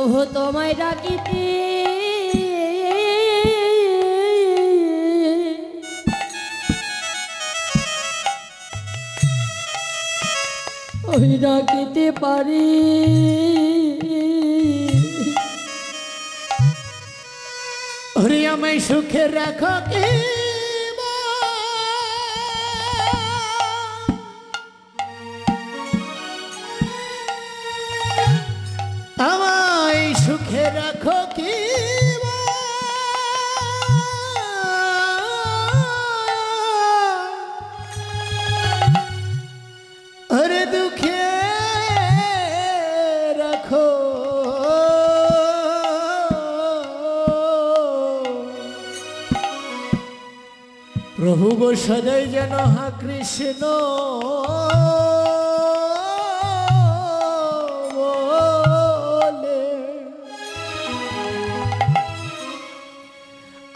প্রভু তোমায় ডাকিতে ওই ডাকিতে পারি ওরে আমায় সুখে রাখো কে আমায় সুখে রাখো কি अरे दुखे रखो प्रभु गो सदै जन हा कृष्ण बोले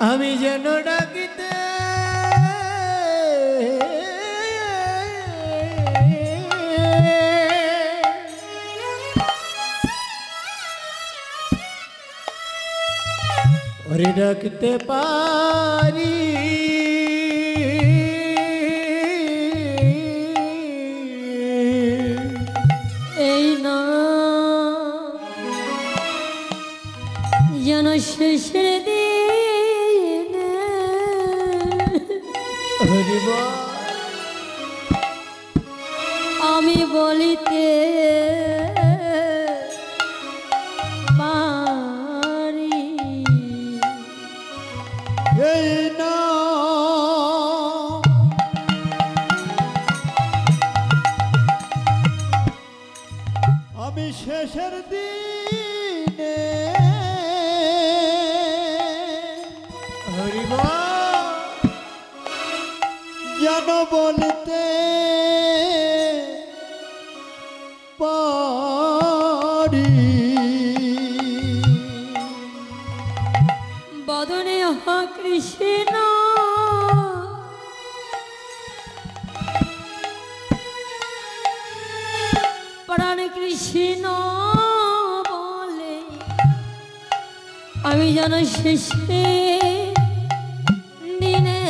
आमी जन डाकिते ওরে ডাকতে পারি এই না যেন শেষের দিনে আমি বলিতে আমি শেষের দিনে যেন বলতে পারি বদনে হা কৃষ্ণ প্রাণ কৃষ্ণ বলে আমি যেন শেষে দিনে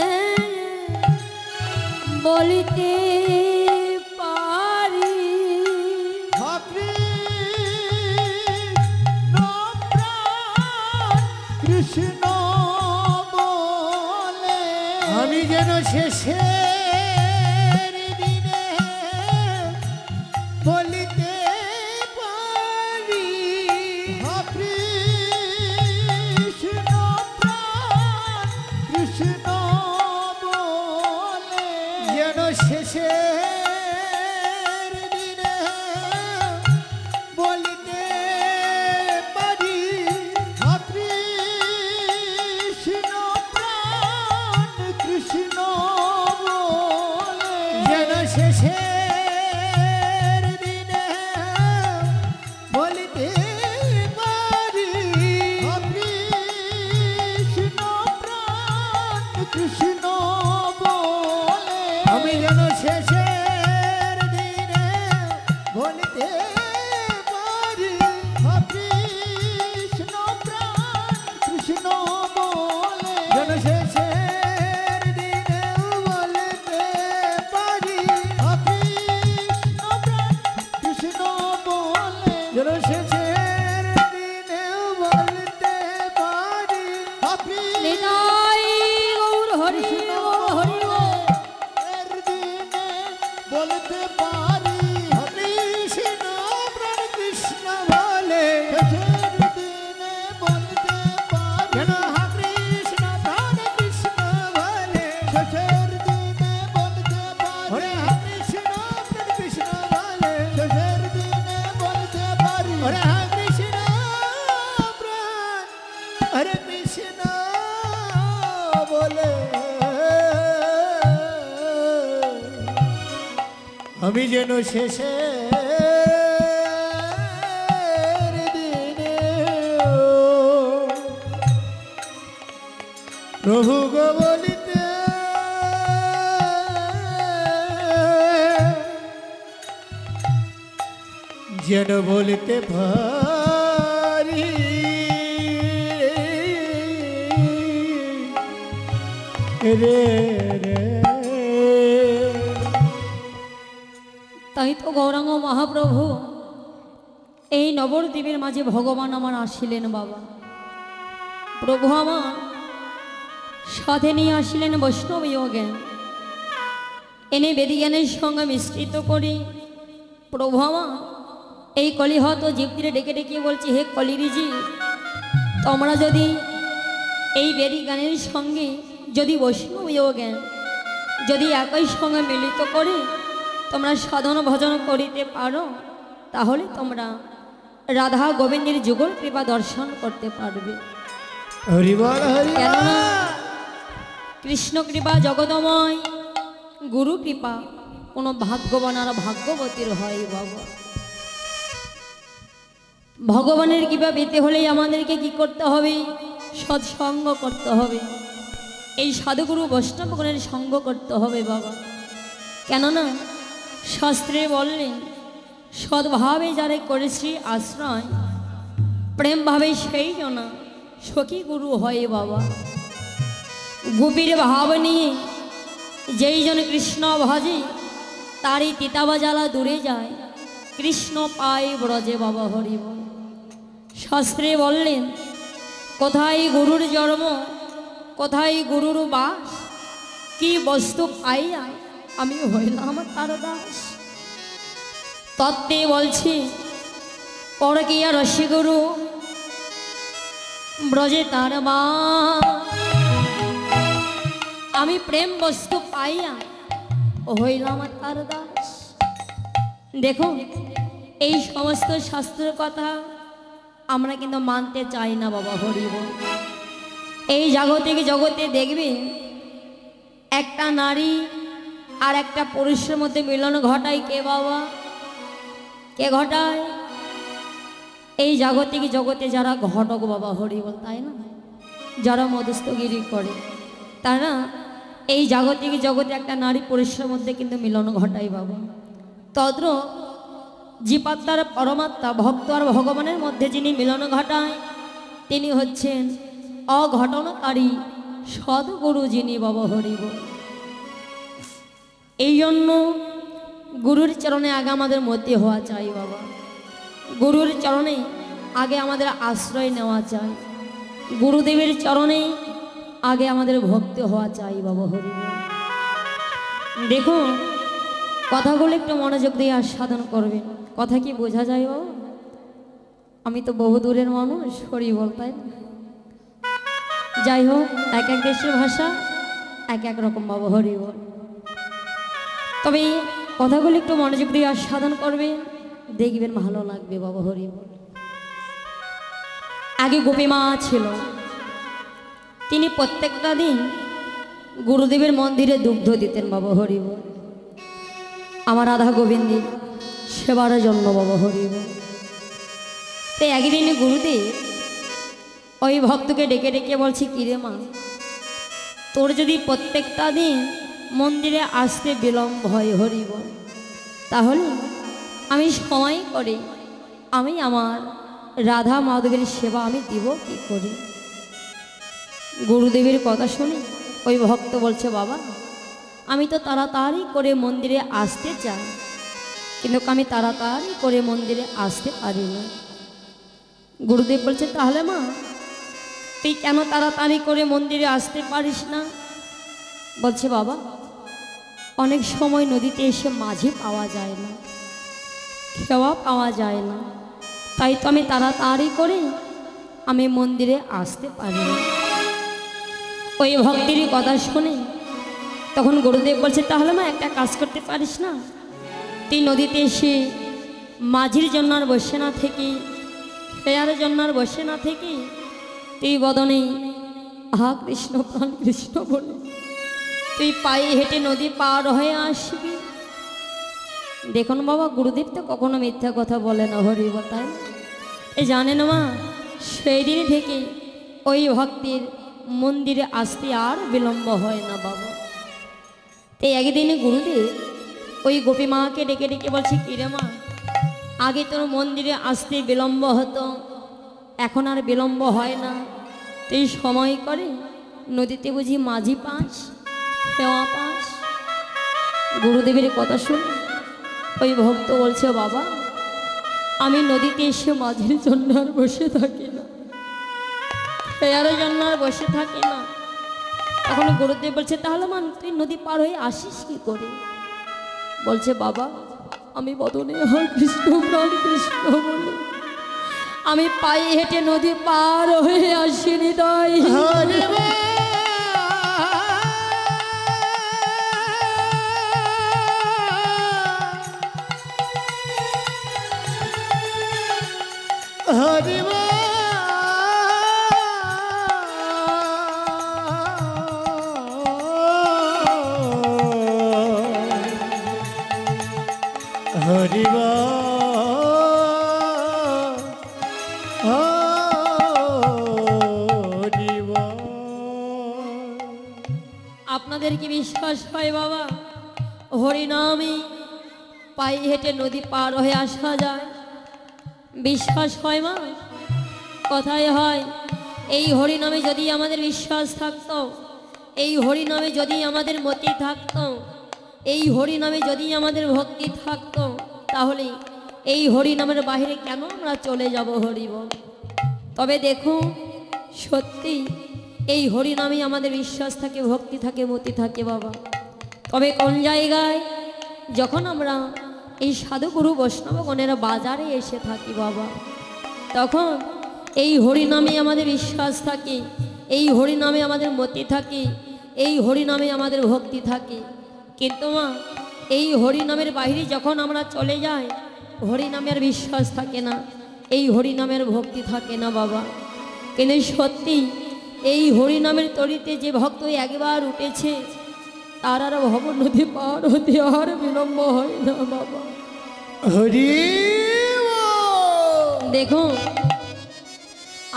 বলিতে পারি কৃষ্ণ বলে আমি যেন শেষে বলিতে পারি কৃষ্ণ প্রাণ কৃষ্ণ বলে যেন শেষের দিনে বলিতে পারি কৃষ্ণ প্রাণ কৃষ্ণ বলে যেন শেষে কৃষ্ণ বলে আমি যেন শেষের দিনে বলিতে পারি কৃষ্ণ প্রাণ কৃষ্ণ বলে যেন শেষের দিনে বলিতে পারি কৃষ্ণ প্রাণ কৃষ্ণ বলে যেন শেষের দিনে বলতে পারি বলতে পারি কৃষ্ণ প্রাণ কৃষ্ণ বলে শেষের দিনে বলতে পারি যেন কৃষ্ণ প্রাণ কৃষ্ণ বলে শেষের দিনে বলতে পারি কৃষ্ণ প্রাণ কৃষ্ণ বলে শেষের দিনে বলতে পারি কৃষ্ণ প্রাণ হরে কৃষ্ণ বলে আমি যেন শেষের দিনে প্রভু গো বলিতে যেন বলতে পারি রে রে। তাই তো গৌরাঙ্গ মহাপ্রভু এই নবদ্বীপের মাঝে ভগবান আমার আসিলেন বাবা। প্রভু আমার সাথে নিয়ে আসিলেন বৈষ্ণব জ্ঞান, এনে বেদিজ্ঞানের সঙ্গে মিশ্রিত করে প্রভু আমার এই কলিহত জীবটিরে ডেকে ডেকে বলছে, হে কলিরিজি, তোমরা যদি এই বেদিজ্ঞানের সঙ্গে যদি বৈষ্ণব জ্ঞান যদি একই সঙ্গে মিলিত করে তোমরা সাধন ভজন করিতে পারো, তাহলে তোমরা রাধা গোবিন্দের যুগল কৃপা দর্শন করতে পারবে। হরি বল হরি বল। কেননা কৃষ্ণ কৃপা জগদময়, গুরু কৃপা কোনো ভাগ্যবান আর ভাগ্যবতীর হয় বাবা। ভগবানের কৃপা পেতে হলেই আমাদেরকে কি করতে হবে? সৎসঙ্গ করতে হবে, এই সাধুগুরু বৈষ্ণবগণের সঙ্গ করতে হবে বাবা। কেননা শাস্ত্রে বললেন, সদ্ভাবে যারে করেছি আশ্রয়, প্রেমভাবে সেই জনা সখী গুরু হয় বাবা। গোপীর ভাব নিয়ে যেই জন কৃষ্ণ ভজে, তারই তিতাবা জ্বালা দূরে যায়, কৃষ্ণ পায় ব্রজে বাবা হরি বল। শাস্ত্রে বললেন, কোথায় গুরুর জন্ম, কোথায় গুরুর বাস, কি বস্তু পাইয়া আমি হইলাম তার দাস। তত্ত্বে বলছি, পরকিয়া রসিগুরু ব্রজে তার মা, আমি প্রেম বস্তু পাইয়া হইলাম তার দাস। দেখো, এই সমস্ত শাস্ত্রের কথা আমরা কিন্তু মানতে চাই না বাবা হরি বল। এই জাগতিক জগতে দেখবে একটা নারী আর একটা পুরুষের মধ্যে মিলন ঘটায় কে বাবা? কে ঘটায়? এই জাগতিক জগতে যারা ঘটক বাবা হরি বল, তাই না? যারা মধ্যস্থগিরি করে, তারা এই জাগতিক জগতে একটা নারী পুরুষের মধ্যে কিন্তু মিলন ঘটায় বাবা। তদ্র জীবাত্মার পরমাত্মা ভক্ত আর ভগবানের মধ্যে যিনি মিলন ঘটায়, তিনি হচ্ছেন অঘটনকারী সদ্গুরু যিনি বাবা হরি বল। এই জন্য গুরুর চরণে আগে আমাদের মধ্যে হওয়া চাই বাবা। গুরুর চরণে আগে আমাদের আশ্রয় নেওয়া চাই, গুরুদেবের চরণে আগে আমাদের ভক্তি হওয়া চাই বাবা হরি বল। দেখুন, কথাগুলো একটু মনোযোগ দিয়ে আস্বাদন করবেন। কথা কি বোঝা যায় বাবা? আমি তো বহু দূরের মানুষ হরি বল, তাই না? যাই হোক, এক এক দেশের ভাষা এক এক রকম বাবা হরি বল। তবে কথাগুলো একটু মনোযোগ দিয়ে আস্বাদন করবেন, দেখবেন ভালো লাগবে বাবা হরি বল। আগে গোপীমা ছিল, তিনি প্রত্যেকটা দিন গুরুদেবের মন্দিরে দুগ্ধ দিতেন বাবা হরি বল, আমার রাধা গোবিন্দের সেবার জন্য বাবা হরি বল। তাই একদিন গুরুদেব ওই ভক্তকে ডেকে ডেকে বলছি, কিরে মা, তোর যদি প্রত্যেকটা দিন মন্দিরে আসতে বিলম্ব হয় হরি বল, তাহলে আমি সময় করে আমি আমার রাধা মাধবের সেবা আমি দিব কি করে? গুরুদেবের কথা শুনে ওই ভক্ত বলছে, বাবা আমি তো তাড়াতাড়ি করে মন্দিরে আসতে চাই, কিন্তু আমি তাড়াতাড়ি করে মন্দিরে আসতে পারি না। গুরুদেব বলছে, তাহলে মা তুই কেন তাড়াতাড়ি করে মন্দিরে আসতে পারিস না? বলছে, বাবা অনেক সময় নদীতে এসে মাঝি পাওয়া যায় না, খেওয়া পাওয়া যায় না, তাই তো আমি তাড়াতাড়ি করে আমি মন্দিরে আসতে পারি না। ওই ভক্তির কথা শুনে তখন গুরুদেব বলছে, তাহলে মা একটা কাজ করতে পারিস না, তুই নদীতে এসে মাঝির জন্য আর বসে না থেকে, খেয়ার জন্য আর বসে না থেকে, তুই বদনে আহা কৃষ্ণ প্রাণ কৃষ্ণ বলে তুই পায়ে হেঁটে নদী পার হয়ে আসবি। দেখুন বাবা, গুরুদেব তো কখনো মিথ্যা কথা বলে না হরি বল, তাই এ জানেন মা, সেই দিন থেকে ওই ভক্তির মন্দিরে আসতে আর বিলম্ব হয় না বাবা। তাই একদিন গুরুদেব ওই গোপী মাকে ডেকে ডেকে বলছে, কিরে মা, আগে তোর মন্দিরে আসতে বিলম্ব হতো, এখন আর বিলম্ব হয় না, তুই সময় করে নদীতে বুঝি মাঝি পাস? হে অপাস, গুরুদেবের কথা শুন ওই ভক্ত বলছে, বাবা আমি নদীতে এসে মাঝের জন্য আর বসে থাকি না, খেয়ারের জন্য আর বসে থাকি না। তখন গুরুদেব বলছে, তাহলে মান তুই নদী পার হয়ে আসিস কি করে? বলছে, বাবা আমি বদনে হর কৃষ্ণ প্রাণ কৃষ্ণ বলে আমি পায়ে হেঁটে নদী পার হয়ে আসিনি। তাই হরি হরিবা আপনাদের কি বিশ্বাস হয় বাবা হরিনামে পায়ে হেঁটে নদী পার হয়ে আসা যায়? বিশ্বাস হয় মা? কথায় হয়, এই হরিনামে যদি আমাদের বিশ্বাস থাকতো, এই হরিনামে যদি আমাদের মতি থাকতো, এই হরিনামে যদি আমাদের ভক্তি থাকতো, তাহলে এই হরিনামের বাইরে কেন আমরা চলে যাব হরি বল? তবে দেখুন সত্যি এই হরিনামে আমাদের বিশ্বাস থাকে, ভক্তি থাকে, মতি থাকে বাবা। তবে কোন জায়গায়? যখন আমরা এই সাধুগুরু বৈষ্ণবগণের বাজারে এসে থাকি বাবা, তখন এই হরিনামে আমাদের বিশ্বাস থাকে, এই হরিনামে আমাদের মতি থাকে, এই হরিনামে আমাদের ভক্তি থাকে। কিন্তু মা এই হরিনামের বাইরে যখন আমরা চলে যাই, হরিনামের বিশ্বাস থাকে না, এই হরিনামের ভক্তি থাকে না বাবা। কিন্তু সত্যি এই হরিনামের তরিতে যে ভক্ত একবার উঠেছে, তার আর ভব নদী পার হতে আর বিলম্ব হয় না বাবা। হরি দেখুন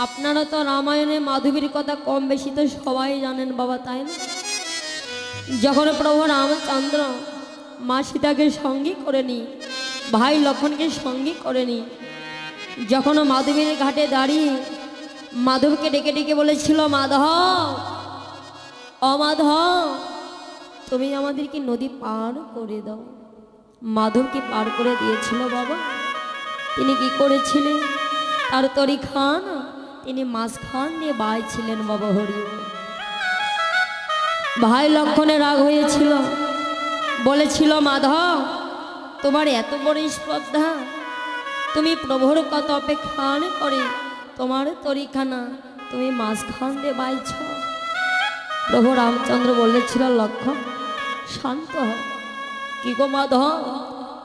আপনারা তো রামায়ণে মাধবীর কথা কম বেশি তো সবাই জানেন বাবা, তাই না? যখন প্রভু রামচন্দ্র মা সীতাকে সঙ্গী করে নি, ভাই লক্ষণকে সঙ্গী করে নি, যখন মাধবীর ঘাটে দাঁড়িয়ে মাধবকে ডেকে ডেকে বলেছিল, মাধব অমাধব তুমি আমাদেরকে নদী পার করে দাও। মাধবকে পার করে দিয়েছিল বাবা। তিনি কি করেছিলেন? তার তরি খান তিনি মাঝখান দিয়ে বাইছিলেন বাবা হরি। ভাই লক্ষণে রাগ হয়েছিল, বলেছিল, মাধব তোমার এত বড় স্পর্ধা, তুমি প্রভুর কত অপেক্ষা করে তোমার তরিখানা তুমি মাঝখান দিয়ে বাইছ। প্রভু রামচন্দ্র বলেছিল, লক্ষণ শান্ত হও। কি গো মাধব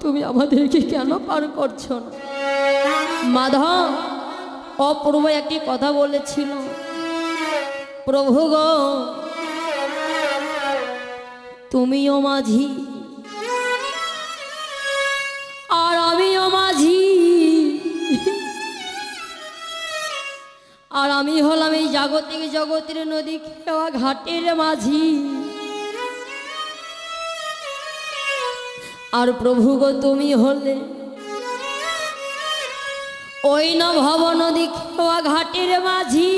তুমি আমাদেরকে কেন পার করছো না? মাধব অপূর্ব একটি কথা বলেছিল, প্রভু গো তুমিও মাঝি আর আমিও মাঝি, আর আমি হলাম এই জাগতিক জগতের নদী খেওয়া ঘাটের মাঝি। আর প্রভু গো তুমি হলে ওই না ভব নদী খেওয়া ঘাটের মাঝি।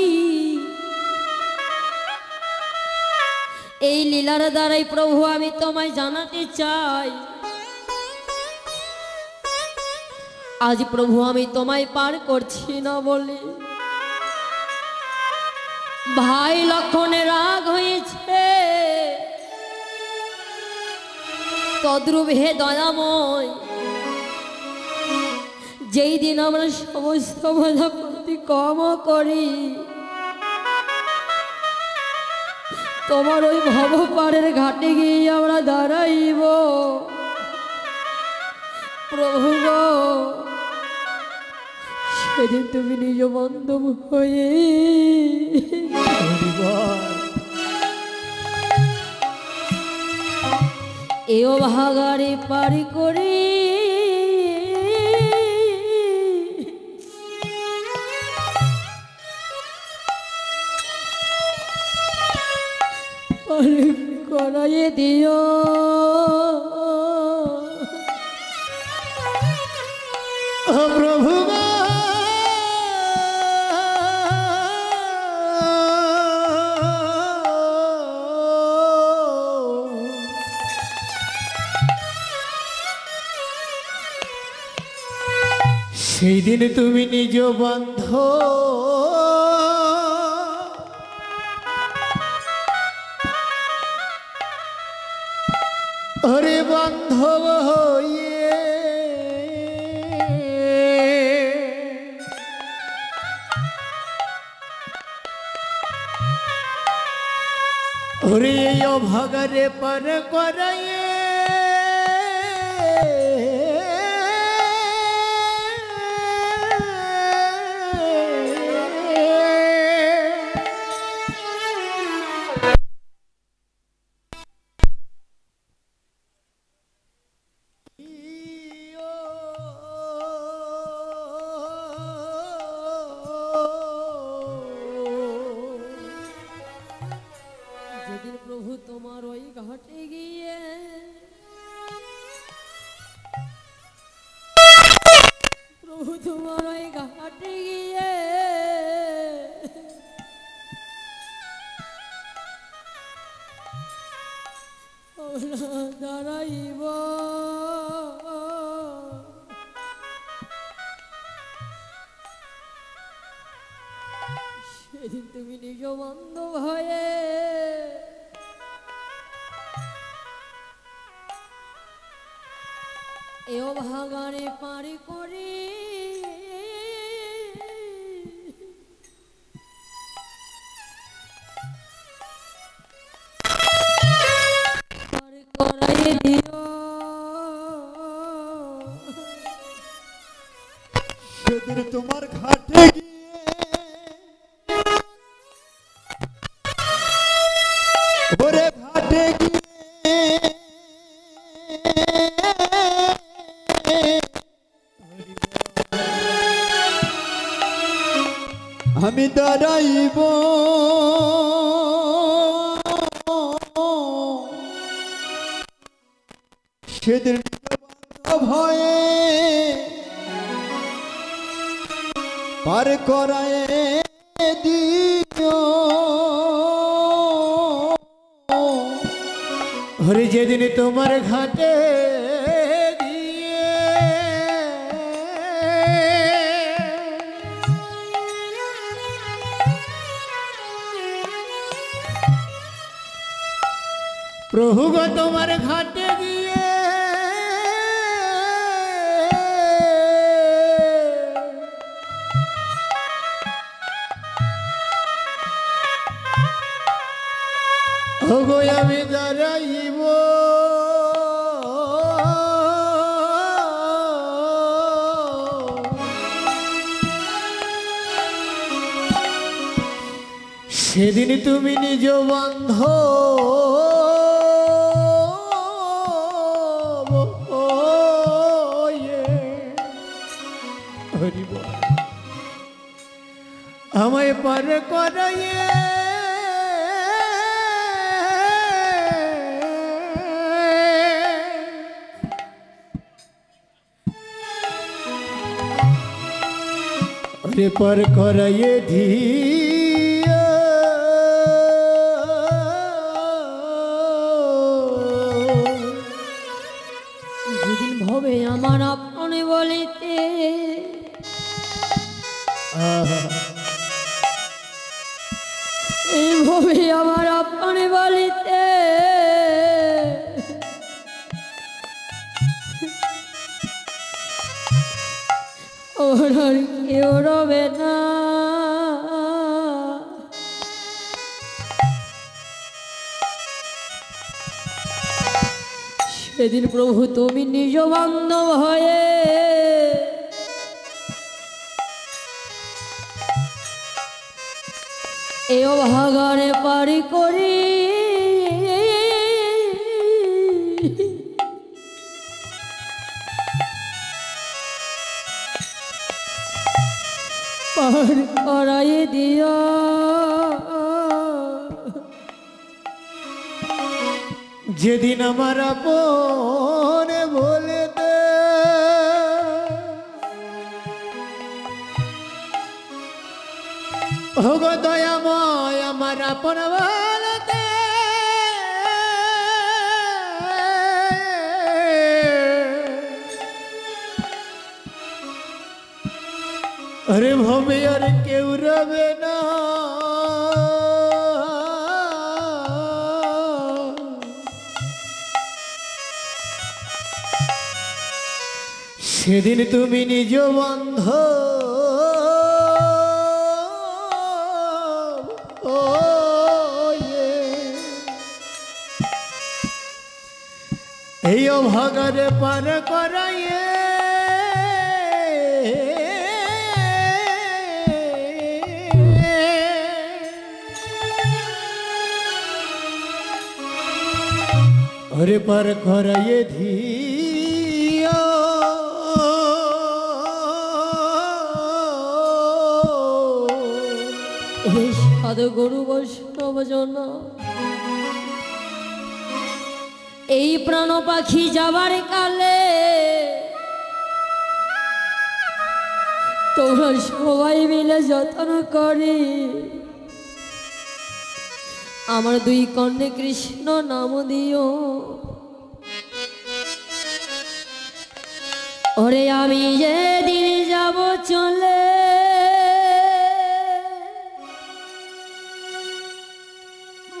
এই লীলার দ্বারাই প্রভু আমি তোমায় জানাতে চাই, আজ প্রভু আমি তোমায় পার করছি না বলে ভাই লক্ষণে রাগ হয়েছে। তদ্রূপ হে দয়াময়, যেই দিন আমরা সমস্ত বাধা প্রতিক্রম করি, তোমার ওই ভব পাড়ের ঘাটে গিয়ে আমরা দাঁড়াইব। প্রভু গো সেদিন তুমি নিজ বান্ধব হয়ে এও ভাগারে পার করে পার করাইয়ে দিও। প্রভু সেদিন তুমি নিজ বন্ধ ওরে বান্ধব হইয়ে ওরে এই অভাগারে পার করাইয়ে যেদিন প্রভু তোমার ওই ঘাটে গিয়ে প্রভু তোমার ওই ঘাটে গিয়ে দাঁড়াইব সেদিন তুমি নিজ বান্ধব হয়ে এও ভাগানে পারি করে করাই দিও সেদিন তোমার ঘাটে গিয়ে ওরে ঘাটে গিয়ে আমি দাঁড়াইব সেদিন ভয়ে পার করায় দিও হরে যেদিন তোমার ঘাটে প্রভু গো তোমার ঘাটে গিয়ে ওগো আমি দাঁড়াইব সেদিন তুমি নিজ বন্ধ আমায় পার করাইয়ে পার করাইয়ে ধিয়া যেদিন ভবে আমার আপনে বলিতে এই ভবে আমার আপনে বলিতে ওর আর কেউ রবে না সেদিন প্রভু তুমি নিজ বান্ধব হয়ে এও ভাগারে পারি করি পার করাই দিও যেদিন আমার আপনে বলে দে ওগো দয়াময় আমার আপন বলে দে আরে ভবে আর কেউ রবে না, সেদিন তুমি নিজ বন্ধ এই অভাগারে পার করাইয়ে ওরে পার করাইয়ে ধিয়া হে সাধু গুরু বৈষ্ণব জন, এই প্রাণ পাখি যাবার কালে তোমরা সবাই মিলে যত্ন করি আমার দুই কর্ণে কৃষ্ণ নাম দিও। ওরে আমি যেদিন যাব চলে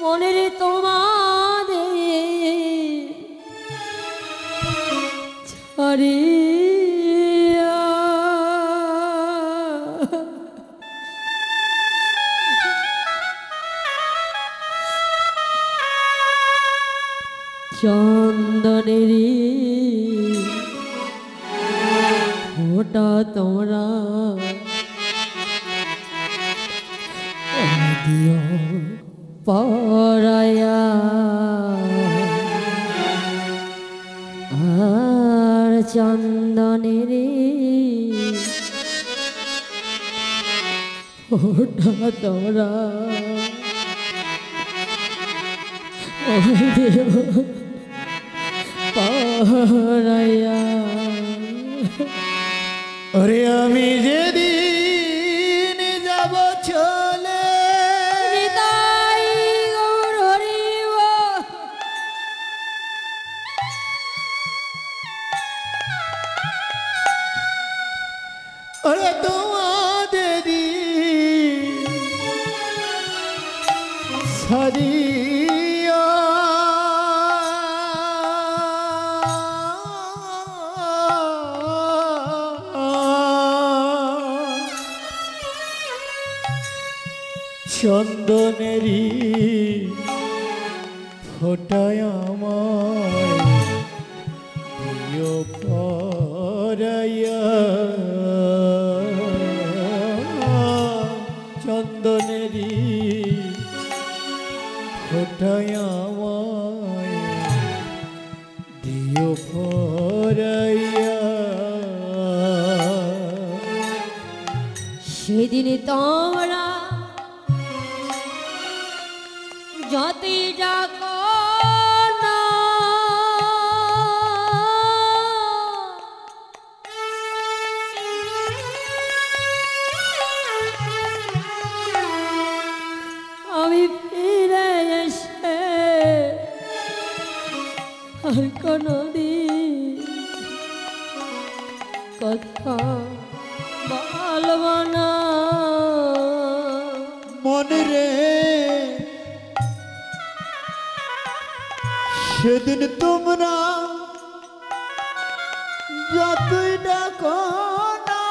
মনের তোমাদের ছাড়িয়া চন্দনেরি ফোঁটা তোমরা দিও পরায়া, আর চন্দনেরি ফোঁটা তোমরা দিও পরায়া। ওরে আমি যেদিন যাব চলে নিতাই গৌর হরি বল। ওরে তোমাদেরই সারিয়া চন্দনেরি ফোটায় আমায় দিও পরাইয়া, চন্দনেরি ফোটায় আমায় দিও পরাইয়া। সেদিন তোমরা যতই ডাকো না আমি ফিরে এসে আর কোনদিন কথা বলবো না। মনে রে সেদিন তোমরা যতই ডাকো না,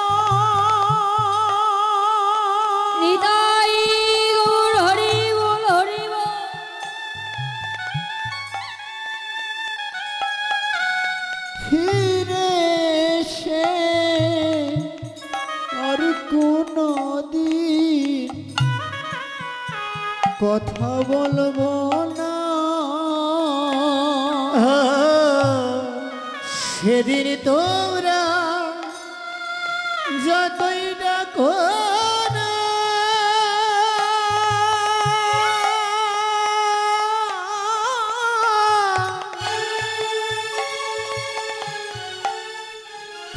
নিতাই গৌর হরি বল হরি বল। ফিরে এসে আর কোনো দিন কথা বলবো না। সেদিন তোমরা যতই ডাকো না,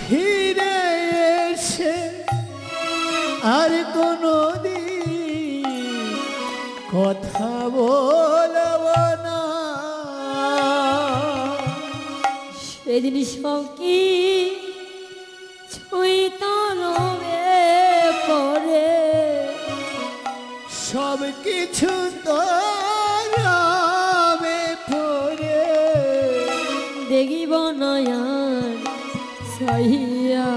ফিরে এসে আর কোনো দিন কথা বলবো না। সেদিন সখী ছুঁই তরবে সব কিছু তবে পরে দেখিব নয়ন সাইয়া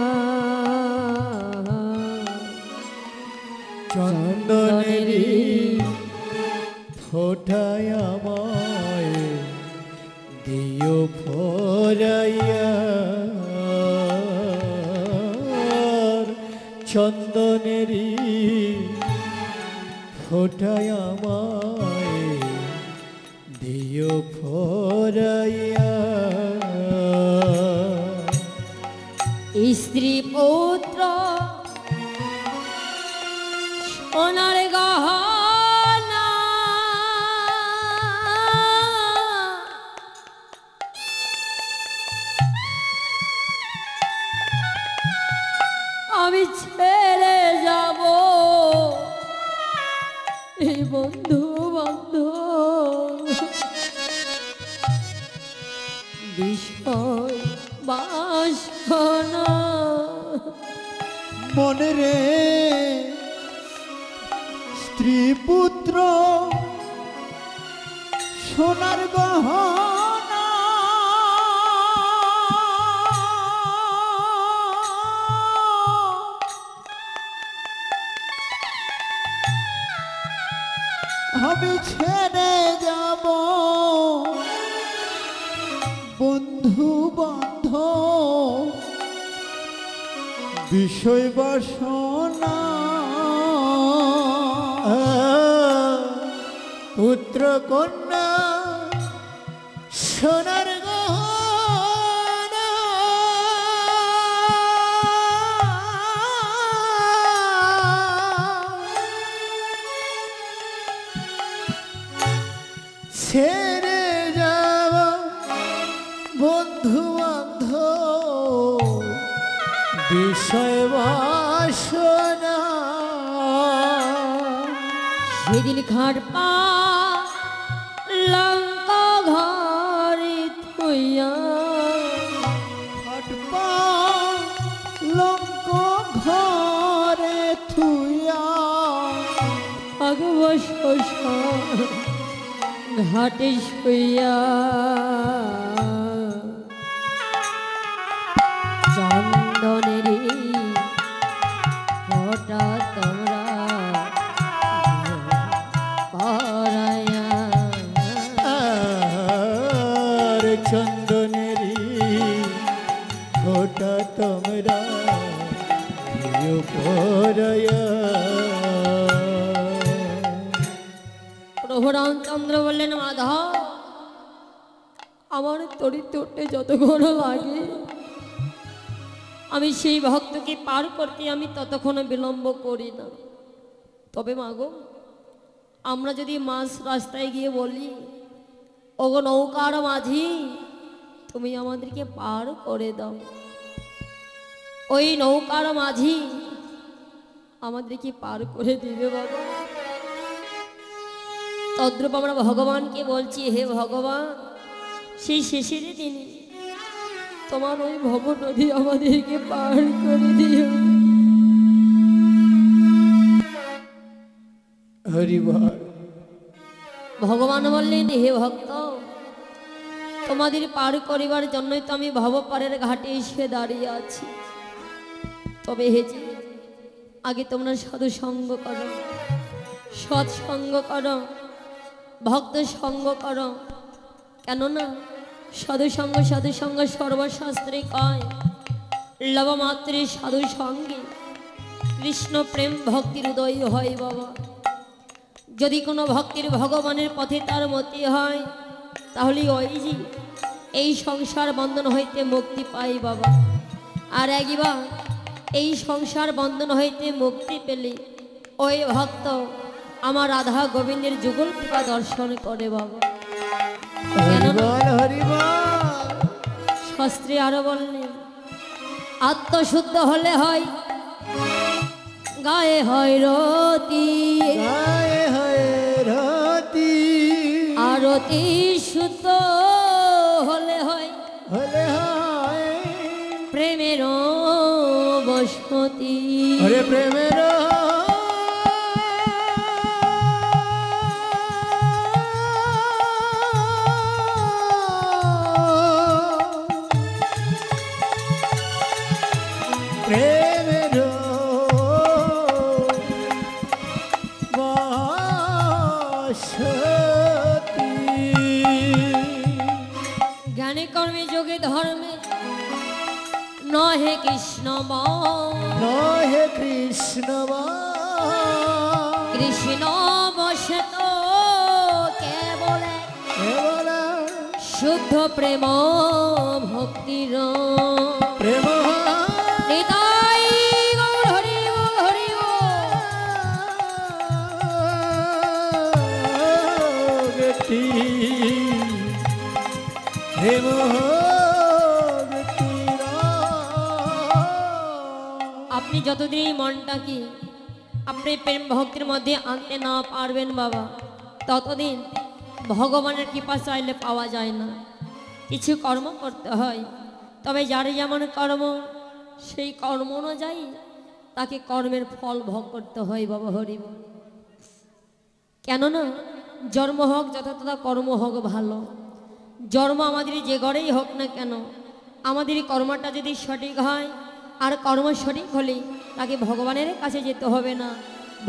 চন্দনেরি ফোটায় আমায় দিও ফরাইয়া চন্দনেরি ফোটায় আমায় দিও ফরাইয়া স্ত্রী পুত্র সোনার গহনা আমি ছেড়ে যাব এই বন্ধু বান্ধব বিষয় বাসনা মনে রে স্ত্রী পুত্র সোনার গহনা আমি ছেড়ে যাব বন্ধু বান্ধব বিষয় বাসনা পুত্র কন্যা সোনার গহনা ছেড়ে যাব বন্ধু বান্ধব বিষয় বাসনা সেদিন ঘাট পা লঙ্কা ঘরে থইয়া হাটপা লঙ্ক ঘরে থুইয়া আগব শ্মশান ঘাটে শুইয়া চন্দনেরি হঠাৎ তোমরা পরায়া আর চন্দনেরি ফোটা তোমরা দিও পরায়া প্রভু রামচন্দ্র বললেন মাধব আমার তরিতরতে যতক্ষণ লাগে আমি সেই ভক্তকে পার করতে আমি ততক্ষণ বিলম্ব করি না। তবে মাগো আমরা যদি মাঝ রাস্তায় গিয়ে বলি ওগো নৌকার মাঝি তুমি আমাদেরকে পার করে দাও, ওই নৌকার মাঝি আমাদেরকে পার করে দিবে বাবা। তদ্রূপ আমরা ভগবানকে বলছি হে ভগবান সেই শেষের দিনে তোমার ওই ভব নদী আমাদেরকে পার করে দিও। হরিবল ভগবান বললেন হে ভক্ত তোমাদের পার করিবার জন্যই তো আমি ভবপারের ঘাটে এসে দাঁড়িয়ে আছি। তবে হেজি আগে তোমরা সাধু সঙ্গ করো, সৎসঙ্গ করো, ভক্ত সঙ্গ করো। কেননা সাধু সঙ্গ সর্বশাস্ত্রে কয় লবমাত্রে সাধু সঙ্গে কৃষ্ণ প্রেম ভক্তির উদয় হয় বাবা। যদি কোনো ভক্তির ভগবানের পথে তার মতি হয় তাহলে ওই যে এই সংসার বন্ধন হইতে মুক্তি পাই বাবা। আর একবার এই সংসার বন্ধন হইতে মুক্তি পেলে ওই ভক্ত আমার রাধা গোবিন্দের যুগল কৃপা দর্শন করে বাবা। শাস্ত্রী আরো বললেন আত্মশুদ্ধ হলে হয় গায়ে হয় রতি, আরতি শুদ্ধ হলে হয় প্রেমের বসতি। প্রেমের সতী জ্ঞানে কর্মে যোগে ধর্মে নহে কৃষ্ণ নহে কৃষ্ণ কৃষ্ণ বসত কেবল কেবল শুদ্ধ প্রেম ভক্তির প্রেম নিতাই গৌর হরি বল হরি গতি প্রেম আপনি যতদিন এই মনটাকে আপনি প্রেম ভক্তির মধ্যে আনতে না পারবেন বাবা, ততদিন ভগবানের কৃপা চাইলে পাওয়া যায় না। কিছু কর্ম করতে হয়, তবে যার যেমন কর্ম সেই কর্ম অনুযায়ী তাকে কর্মের ফল ভোগ করতে হয় বাবা হরি বল। কেননা জন্ম হোক যথাযথ কর্ম হোক ভালো, জন্ম আমাদের যে ঘরেই হোক না কেন, আমাদের কর্মটা যদি সঠিক হয় আর কর্ম সঠিক হলে তাকে ভগবানের কাছে যেতে হবে না।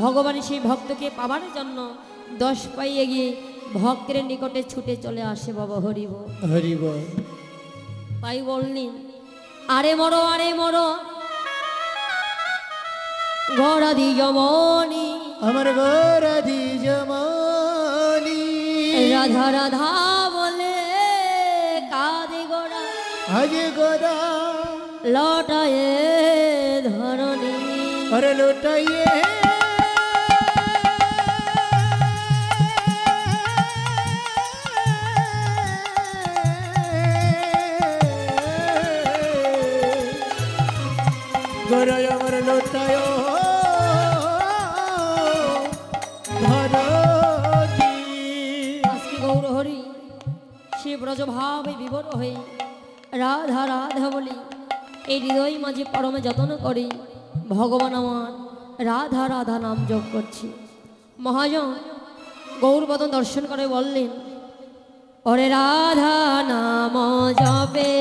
ভগবান সেই ভক্তকে পাবার জন্য 10 পাই এগিয়ে ভক্তের নিকটে ছুটে চলে আসে বাবা হরি বল। হরি বল। তাই বললেন আরে মরো গড়াদি যমনি আমার গৌরাধি জমনি রাধা রাধা বলে কাঁদে গোড়া আজ গোরা লটায়ে ধরণী अरे लुटाइए गोरा अमर लुटायो धरती আজকে গৌর হরি সে ব্রজভাবে বিবর হয়ে রাধা রাধা বলি এই হৃদয় মাঝে পরমে যত্ন করে ভগবান আমার রাধা রাধা নাম জপ করছি। মহাজন গৌরবদন দর্শন করে বললেন ওরে রাধা নাম জপে